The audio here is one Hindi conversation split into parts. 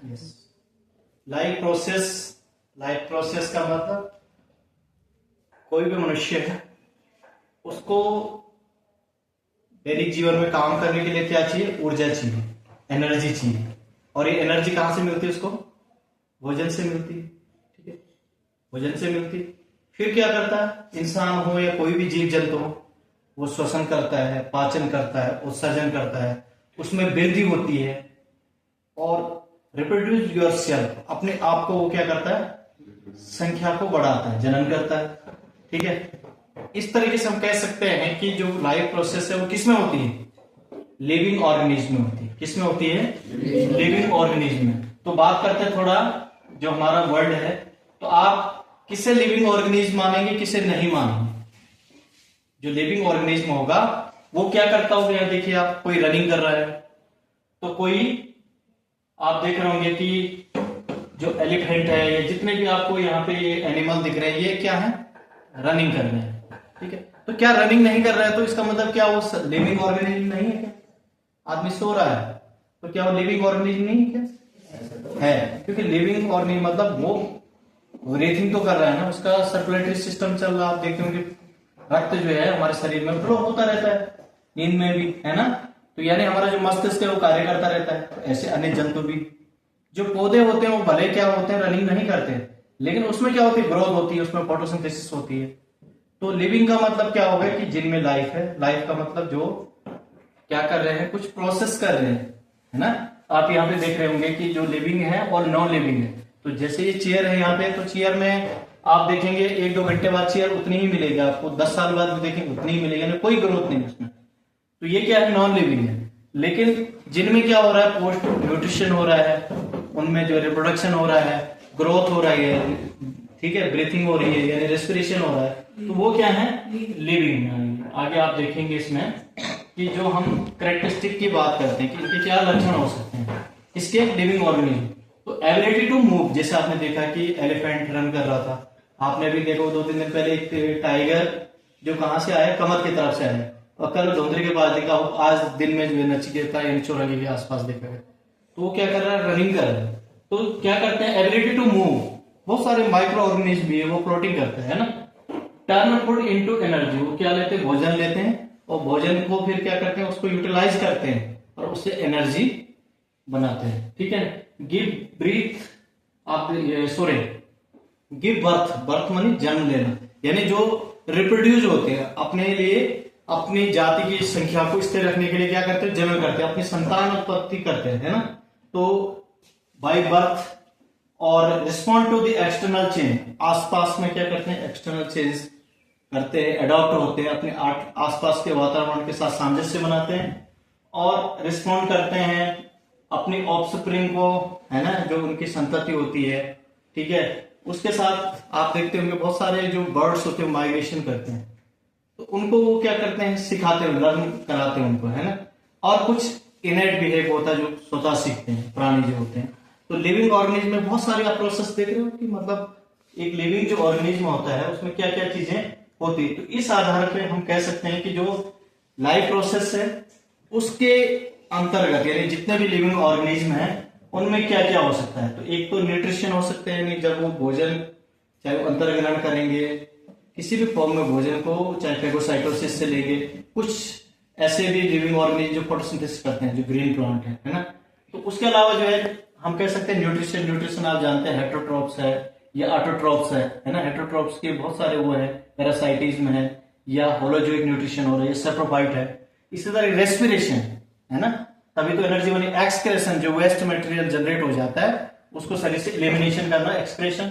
Yes. Life process, life process का मतलब कोई भी मनुष्य है उसको दैनिक जीवन में काम करने के लिए क्या चाहिए? ऊर्जा चाहिए, एनर्जी चाहिए। और ये एनर्जी कहां से मिलती है उसको? भोजन से मिलती है। ठीक है, भोजन से मिलती है। फिर क्या करता है? इंसान हो या कोई भी जीव जंतु हो, वो श्वसन करता है, पाचन करता है, उत्सर्जन करता है, उसमें वृद्धि होती है और रिप्रोड्यूस योरसेल्फ, अपने आप को वो क्या करता है? संख्या को बढ़ाता है, जनन करता है। ठीक है, इस तरीके से हम कह सकते हैं कि जो लाइफ प्रोसेस है वो किसमें होती है? लिविंग ऑर्गेनिज्म में होती है। किसमें होती है? लिविंग ऑर्गेनिज्म में। तो बात करते हैं थोड़ा जो हमारा वर्ल्ड है, तो आप किसे लिविंग ऑर्गेनिज्म मानेंगे, किसे नहीं मानेंगे? जो लिविंग ऑर्गेनिज्म होगा वो क्या करता होगा? यहाँ देखिए, आप कोई रनिंग कर रहा है, तो कोई आप देख रहे होंगे कि जो एलिफेंट है या जितने भी आपको यहाँ पे ये एनिमल दिख रहे हैं, ये क्या है? रनिंग कर रहे हैं। ठीक है, तो क्या रनिंग नहीं कर रहा है तो इसका मतलब क्या वो लिविंग ऑर्गेनिज्म नहीं है क्या? आदमी सो रहा है तो क्या वो लिविंग ऑर्गेनिज्म नहीं है क्या? है, क्योंकि लिविंग ऑर्गेनिज्म मतलब वो ब्रीथिंग तो कर रहा है ना, उसका सर्कुलेटरी सिस्टम चल रहा है। आप देखते होंगे रक्त जो है हमारे शरीर में फ्लो होता रहता है, नींद में भी, है ना? तो यानी हमारा जो मस्तिष्क है वो कार्य करता रहता है। तो ऐसे अन्य जंतु भी, जो पौधे होते हैं वो भले क्या होते हैं? रनिंग नहीं करते, लेकिन उसमें क्या होती है? ग्रोथ होती है, उसमें फोटोसिंथेसिस होती है। तो लिविंग का मतलब क्या होगा? कि जिनमें लाइफ है। लाइफ का मतलब जो क्या कर रहे हैं? कुछ प्रोसेस कर रहे हैं, है ना? आप यहाँ पे देख रहे होंगे कि जो लिविंग है और नॉन लिविंग है। तो जैसे ये चेयर है यहाँ पे, तो चेयर में आप देखेंगे 1-2 घंटे बाद चेयर उतनी ही मिलेगी आपको, 10 साल बाद भी देखेंगे उतनी ही मिलेगी, यानी कोई ग्रोथ नहीं उसमें। तो ये क्या है? नॉन लिविंग है। लेकिन जिनमें क्या हो रहा है? पोस्ट न्यूट्रिशन हो रहा है, उनमें जो रिप्रोडक्शन हो रहा है, ग्रोथ हो रही है, ठीक है, ब्रीथिंग हो रही है, यानी रेस्पिरेशन हो रहा है, तो वो क्या है? लिविंग में। आगे आप देखेंगे इसमें कि जो हम कैरेक्टरिस्टिक की बात करते हैं कि इनके क्या लक्षण हो सकते हैं इसके लिविंग ऑर्गेनिज्म। तो एबिलिटी टू मूव, जैसे आपने देखा कि एलिफेंट रन कर रहा था, आपने भी देखो 2-3 दिन पहले एक टाइगर जो कहां से आया? कमर की तरफ से आया, और कल धोंधरी के पास देखा, आज दिन में जो है नचिकेता यानी चौरंगी के आसपास देखा गया, तो वो क्या कर रहा है? रनिंग कर रहा है। तो क्या करते हैं? Ability to move. बहुत सारे माइक्रो ऑर्गेनिज्म भी है, वो फ्लोटिंग करते हैं ना। टर्न फूड इनटू एनर्जी, वो क्या लेते हैं? भोजन लेते हैं, और भोजन को फिर क्या करते हैं? उसको यूटिलाइज करते हैं और उससे एनर्जी बनाते हैं। ठीक है, गिव ब्रीथ, आप सॉरी गिव बर्थ, बर्थ मानी जन्म लेना, यानी जो रिप्रोड्यूस होते हैं अपने लिए, अपनी जाति की संख्या को स्थिर रखने के लिए क्या करते हैं? जन्म करते हैं, अपनी संतान उत्पत्ति करते हैं, है ना? तो बाय बर्थ और respond to the external change, आसपास में क्या करते हैं? एक्सटर्नल चेंज करते हैं, अडॉप्ट होते हैं, अपने आसपास के वातावरण के साथ सामंजस्य बनाते हैं और रिस्पॉन्ड करते हैं अपनी ऑफस्प्रिंग को, है ना, जो उनकी संतति होती है। ठीक है, उसके साथ आप देखते होंगे बहुत सारे जो बर्ड्स होते हैं माइग्रेशन करते हैं, तो उनको वो क्या करते हैं? सिखाते हैं, लर्न कराते हैं उनको, है ना? और कुछ इनेट बिहेव होता है जो स्वतः सीखते हैं, प्राणी जो होते हैं। तो लिविंग ऑर्गेनिज्म में बहुत सारे आप प्रोसेस देख रहे हो कि मतलब एक लिविंग जो ऑर्गेनिज्म होता है उसमें क्या क्या चीजें होती है। तो इस आधार पे हम कह सकते हैं कि जो लाइफ प्रोसेस है उसके अंतर्गत, यानी जितने भी लिविंग ऑर्गेनिज्म है उनमें क्या क्या हो सकता है। तो एक तो न्यूट्रिशन हो सकते हैं, यानी जब वो भोजन, चाहे वो अंतर्ग्रहण करेंगे किसी भी फॉर्म में भोजन को, चाहे फेगोसाइटोसिस से लेंगे, कुछ ऐसे भी लिविंग ऑर्गेनिज्म जो फोटोसिंथेसिस करते हैं, जो ग्रीन प्लांट है ना? तो उसके अलावा जो है हम कह सकते हैं न्यूट्रिशन। न्यूट्रिशन आप जानते हैं हेटरोट्रॉप्स है या ऑटोट्रॉप्स है ना? हेटरोट्रॉप्स के बहुत सारे वो है, पैरासाइटिज्म है या होलोजोइक न्यूट्रिशन हो रहा है, सेप्रोफाइट है। इसी तरह रेस्पिरेशन है ना, तभी तो एनर्जी बनी। एक्सक्रेशन, जो वेस्ट मटेरियल जनरेट हो जाता है उसको शरीर से एलिमिनेशन करना, एक्सक्रेशन।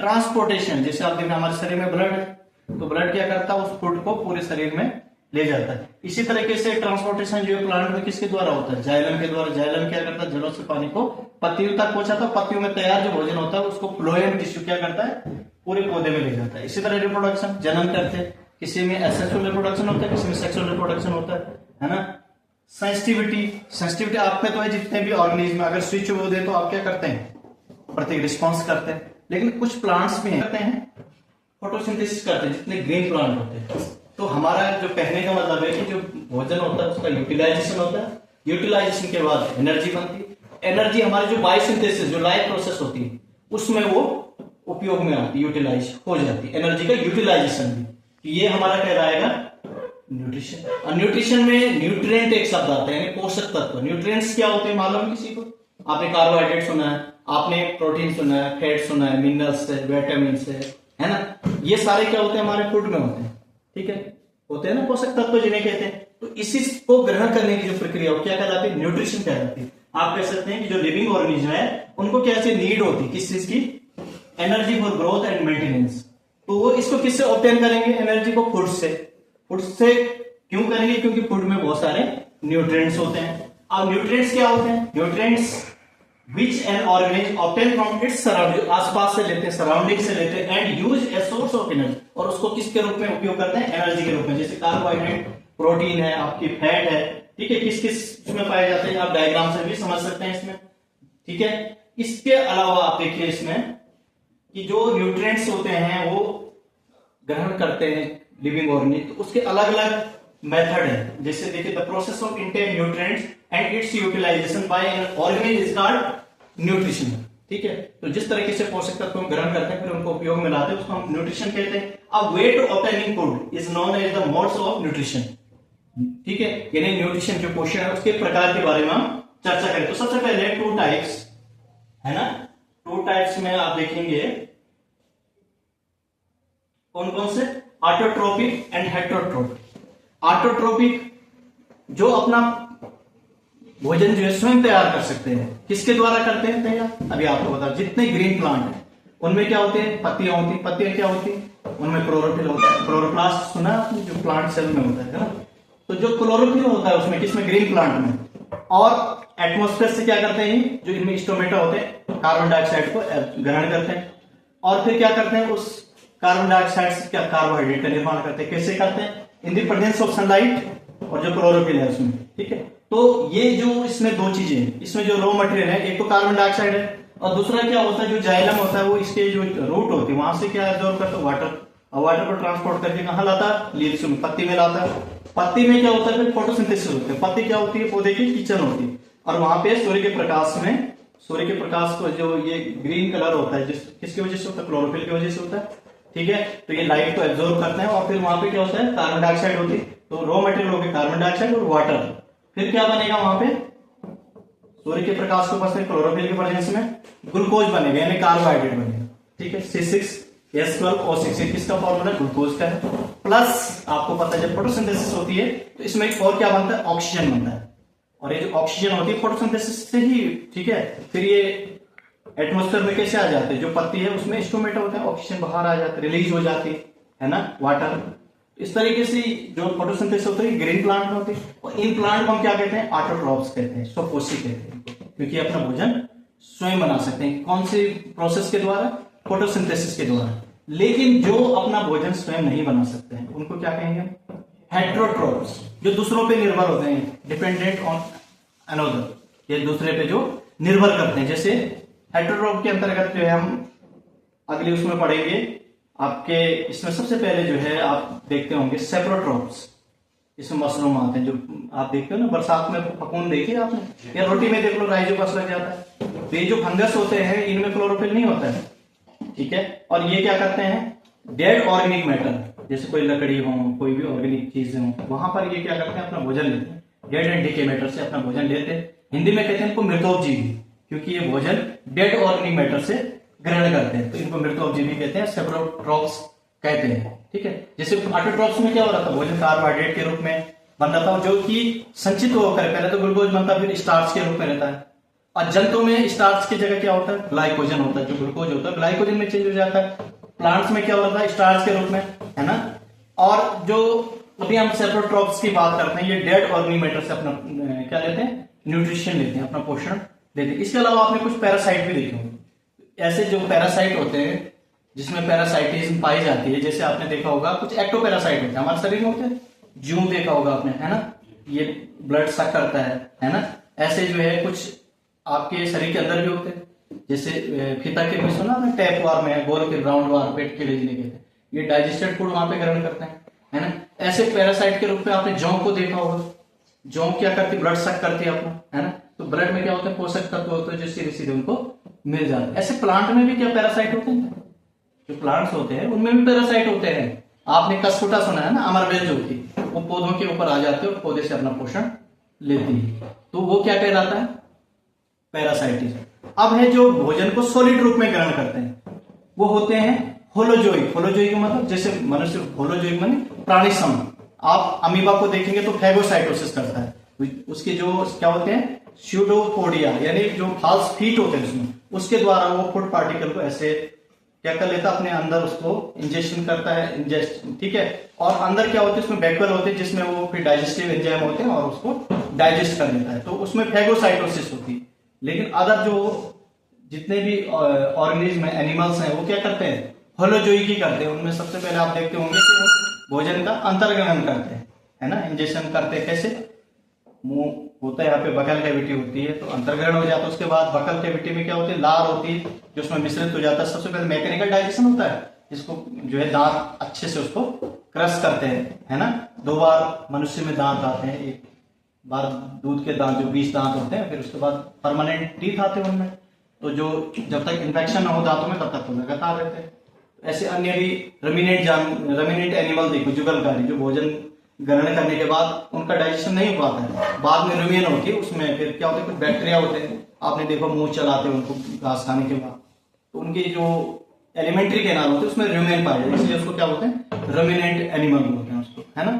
ट्रांसपोर्टेशन, जैसे आप देखना हमारे शरीर में ब्लड है, तो ब्लड क्या करता है? उस फूड को पूरे शरीर में ले जाता है। इसी तरीके से ट्रांसपोर्टेशन जो प्लांट में किसके द्वारा होता है? जाइलम के द्वारा। जाइलम क्या करता है? जड़ों से पानी को पत्तियों तक पहुंचाता है, पत्तियों में तैयार जो भोजन होता है उसको फ्लोएम टिश्यू क्या करता है? पूरे पौधे में ले जाता है। इसी तरह रिप्रोडक्शन, जन्म करते हैं, किसी में एसेक्सुअल रिप्रोडक्शन होता है, किसी में सेक्सुअल रिप्रोडक्शन होता है ना? सेंसिटिविटी, सेंसिटिविटी आप में तो है जितने भी ऑर्गेनिज्म, अगर स्विच हो दे तो आप क्या करते हैं? प्रति रिस्पॉन्स करते हैं। लेकिन कुछ प्लांट्स में करते हैं फोटोसिंथेसिस करते हैं, जितने ग्रीन प्लांट होते हैं। तो हमारा जो कहने का मतलब है कि जो भोजन होता है उसका यूटिलाइजेशन होता है, यूटिलाइजेशन के बाद एनर्जी बनती है, एनर्जी हमारी जो बायोसिंथेसिस जो लाइफ प्रोसेस होती है उसमें वो उपयोग में आती, यूटिलाइज हो जाती, एनर्जी का यूटिलाइजेशन भी। ये हमारा कह रहेगा न्यूट्रिशन। और न्यूट्रिशन में न्यूट्रिएंट एक शब्द आता है, यानी पोषक तत्व। न्यूट्रिएंट्स क्या होते हैं मालूम किसी को? आपने कार्बोहाइड्रेट सुना है, आपने प्रोटीन सुना है, फैट सुना है, मिनरल्स है, विटामिन है ना, ये सारे क्या होते हैं हमारे फूड में होते हैं, ठीक है, होते हैं ना पोषक तत्व जिन्हें कहते हैं। तो इसी को ग्रहण करने की जो प्रक्रिया वो क्या कहलाती है? न्यूट्रिशन कहलाती है। आप कह सकते हैं कि जो लिविंग ऑर्गेनिज्म है उनको क्या नीड होती है, किस चीज की? Energy for growth and maintenance. तो वो इसको किससे ऑब्टेन करेंगे? एनर्जी को फूड से। फूड से क्यों करेंगे? क्योंकि फूड में बहुत सारे न्यूट्रिएंट्स होते हैं। अब न्यूट्रिएंट्स क्या होते हैं? Nutrients which an organism obtain from its surrounding, आसपास से लेते हैं, सराउंडिंग से लेते हैं, and use a source of energy, और उसको किसके रूप में उपयोग करते हैं? एनर्जी के रूप में। जैसे कार्बोहाइड्रेट, प्रोटीन है, आपकी फैट है, ठीक है, किस किस में पाए जाते हैं आप डायग्राम से भी समझ सकते हैं इसमें, ठीक है। इसके अलावा आप देखिए इसमें कि जो न्यूट्रिएंट्स होते हैं वो ग्रहण करते हैं लिविंग ऑर्गेनिज्म, तो उसके अलग अलग मेथड है। जैसे देखिए the process of intake nutrients and its utilisation by an organism is called nutrition, ठीक है। तो जिस तरीके से पोषक तत्वों को ग्रहण करते हैं फिर उनको उपयोग में लाते हैं उसको हम न्यूट्रिशन कहते हैं। अब way to obtaining food is known as the modes of nutrition, ठीक है, यानी न्यूट्रिशन जो पोषण है उसके प्रकार के बारे में हम चर्चा करें। तो सबसे पहले टू टाइप्स है ना, टू टाइप्स में आप देखेंगे कौन कौन से? Autotrophic and हेटेरोट्रोपिक। ऑटोट्रोपिक जो अपना भोजन जो है स्वयं तैयार कर सकते हैं, किसके द्वारा करते हैं तैयार? अभी आपको बता, जितने ग्रीन प्लांट है उनमें क्या होते हैं? पत्तियां होती, पत्तियां क्या होती है? उनमें क्लोरोफिल होता है। क्लोरोप्लास्ट सुना आपने, जो प्लांट सेल में होता है ना, तो जो क्लोरोफिल होता है उसमें, किसमें? ग्रीन प्लांट में। और एटमॉस्फेयर से क्या करते हैं? जो इनमें स्टोमेटा होते हैं कार्बन डाइऑक्साइड को ग्रहण करते हैं और फिर क्या करते हैं? उस कार्बन डाइऑक्साइड से क्या कार्बोहाइड्रेट का निर्माण करते हैं। कैसे करते हैं? In the presence of sunlight और जो क्लोरोफिल है उसमें, ठीक है। तो ये जो इसमें दो चीजें हैं, इसमें जो रॉ मटेरियल है एक तो कार्बन डाइऑक्साइड है और दूसरा क्या होता है? जो जाइलम होता है वो इसके जो रूट होती है वहां से क्या एब्जॉर्ब करता है? वाटर, और वाटर को ट्रांसपोर्ट करके कहां लाता है? लीव्स में, पत्ती में लाता है। पत्ती में क्या होता है? फिर फोटोसिंथेसिस होती है। पत्ती क्या होती है? पौधे की किचन होती है, और वहां पे सूर्य के प्रकाश में, सूर्य के प्रकाश को जो ये ग्रीन कलर होता है किसकी वजह से होता है? क्लोरोफिल की वजह से होता है, ठीक है। तो ये लाइट को एब्जॉर्ब करते हैं और फिर वहां पे क्या होता है? कार्बन डाइऑक्साइड होती है। तो रॉ मटेरियल हो गया कार्बन डाइऑक्साइड और वाटर। फिर क्या बनेगा वहां पे? सूर्य के प्रकाश को बसने क्लोरोफिल के प्रेजेंस में ग्लूकोज बनेगा, यानी कार्बोहाइड्रेट बनेगा, ठीक है। C6H12O6 ये किसका फॉर्मूला? ग्लूकोज का है। प्लस आपको पता है जब फोटोसिंथेसिस होती है तो इसमें एक और क्या बनता है? ऑक्सीजन बनता है, और ये जो ऑक्सीजन होती है फोटोसिंथेसिस से ही, ठीक है। फिर ये एटमॉस्फेयर में कैसे आ जाते हैं? जो पत्ती है उसमें स्टोमेटा होता है, ऑक्सीजन बाहर आ जाता है, रिलीज हो जाती है ना, वाटर। इस तरीके से जो फोटोसिंथेसिस होती है ग्रीन प्लांट में होती है, और इन प्लांट को हम क्या कहते हैं? ऑटोट्रॉप्स कहते हैं, स्वपोषी कहते हैं, क्योंकि अपना भोजन स्वयं बना सकते हैं। कौन सी प्रोसेस के द्वारा? फोटोसिंथेसिस के द्वारा। लेकिन जो अपना भोजन स्वयं नहीं बना सकते हैं उनको क्या कहेंगे? हेटेरोट्रोप्स, जो दूसरों पे निर्भर होते हैं, डिपेंडेंट ऑन अनदर, ये दूसरे पे जो निर्भर करते हैं। जैसे हेटेरोट्रोप के अंतर्गत जो है हम अगले उसमें पढ़ेंगे आपके, इसमें सबसे पहले जो है आप देखते होंगे सेप्रोट्रोप्स। इसमें मशरूम आते हैं, जो आप देखते हो ना बरसात में फकूंद देखिए आपने, या रोटी में देख लो राइजोपस लग जाता है। तो ये जो फंगस होते हैं इनमें क्लोरोफिल नहीं होता है, ठीक है। और ये क्या करते हैं? डेड ऑर्गेनिक मैटर, जैसे कोई लकड़ी हो, कोई भी ऑर्गेनिक चीजें हो, वहां पर ये क्या करते हैं? अपना भोजन लेते हैं, डेड एंड डिके मैटर से अपना भोजन लेते हैं। हिंदी में कहते हैं इनको मृतोपजीवी, क्योंकि ये भोजन डेड ऑर्गेनिक मैटर से ग्रहण करते हैं, तो इनको मृतोपजीवी कहते हैं, सेप्रोट्रोप्स कहते हैं, ठीक है। जैसे ऑटोट्रोप्स में क्या हो रहा था? भोजन कार्बोहाइड्रेट के रूप में बन रहा था, जो कि संचित होकर पहले तो ग्लूकोज बनता, फिर स्टार्च के रूप में रहता है। और जंतु में स्टार्च की जगह क्या होता है? ग्लाइकोजन होता है, जो ग्लूकोज होता है ग्लाइकोजन में चेंज हो जाता है। प्लांट्स में क्या होता है? स्टार्च के रूप में, है ना। और जो अभी हम सेप्रोट्रोप्स की बात करते हैं, ये डेड ऑर्गेनिक मैटर से अपना क्या लेते हैं? न्यूट्रिशन लेते हैं, अपना पोषण लेते हैं। इसके अलावा आपने कुछ पैरासाइट भी देखे होंगे, ऐसे जो पैरासाइट होते हैं जिसमें पैरासाइटिज्म पाई जाती है। जैसे आपने देखा होगा कुछ एक्टोपैरासाइट होते हैं हमारे शरीर में होते हैं, जूं देखा होगा आपने, है ना, ये ब्लड सक करता है ना। ऐसे जो है कुछ आपके शरीर के अंदर भी होते हैं, जैसे फीता के भी सुना ना, टैप वार में गोल के राउंड वार पेट के लिए जिन्हें कहते हैं, ये डाइजेस्टेड फूड वहां पे ग्रहण करते हैं, है ना। ऐसे पैरासाइट के रूप में आपने जौ को देखा होगा, जौ क्या करती? ब्लड सक करती है अपना, है ना। तो ब्लड में क्या होता है, पोषक तत्व होते हैं जो सीधे सीधे उनको मिल जाते हैं। ऐसे प्लांट में भी क्या पैरासाइट होते हैं, जो प्लांट्स होते हैं उनमें भी पैरासाइट होते हैं। आपने कसकुटा सुना है ना, अमरबेल जो होती है, वो पौधों के ऊपर आ जाते हैं और पौधे से अपना पोषण लेती है, तो वो क्या कहलाता है, पैरासाइटिज्म। अब है जो भोजन को सॉलिड रूप में ग्रहण करते हैं, वो होते हैं होलोजोइक। होलोजोइक का मतलब जैसे मनुष्य, होलोजोइक माने प्राणी सम। आप अमीबा को देखेंगे तो फैगोसाइटोसिस करता है, उसके जो क्या होते हैं स्यूडोपोडिया, यानी जो फाल्स फीट होते हैं उसमें, उसके द्वारा वो फूड पार्टिकल को ऐसे क्या कर लेता है, अपने अंदर उसको इंजेक्शन करता है, इंजेस्ट, ठीक है। और अंदर क्या होते हैं, उसमें बैक्यूल होते हैं जिसमें वो फिर डाइजेस्टिव एंजाइम होते हैं और उसको डाइजेस्ट कर लेता है, तो उसमें फैगोसाइटोसिस होती है। लेकिन अदर जो जितने भी ऑर्गेनिज्म है, एनिमल्स हैं, वो क्या करते हैं, होलोजोइक ही करते हैं। उनमें सबसे पहले आप देखते होंगे कि वो भोजन का अंतर्ग्रहण करते हैं, है ना, इंजेक्शन करते हैं। कैसे, मुंह होता है, यहाँ पे बकल कैविटी होती है तो अंतर्ग्रहण हो जाता है। उसके बाद बकल कैविटी में क्या होती है, लार होती है जो उसमें मिश्रित हो जाता है। सबसे पहले मैकेनिकल डाइजेशन होता है, इसको जो है दांत अच्छे से उसको क्रश करते हैं, है ना। 2 बार मनुष्य में दांत आते हैं, एक बार दूध के दांत जो 20 दांत होते हैं, फिर उसके बाद परमानेंट टीथ आते हैं उनमें, तो जो जब तक इन्फेक्शन ना हो दांतों में तब तक तो लगातार रहते हैं। ऐसे अन्य भी रमिनेंट एनिमल देखो, जुगलकारी, जो भोजन ग्रहण करने के बाद उनका डाइजेशन नहीं हो पाता है, बाद में रुमियन होती है, उसमें फिर क्या होता है, कुछ बैक्टीरिया होते हैं, आपने देखो मुंह चलाते हैं उनको घास खाने के बाद, तो उनके जो एलिमेंट्री कैनाल होते हैं उसमें रुमियन पाए जाते हैं, इसलिए उसको क्या बोलते हैं, रुमिनेंट एनिमल बोलते हैं उसको, है ना।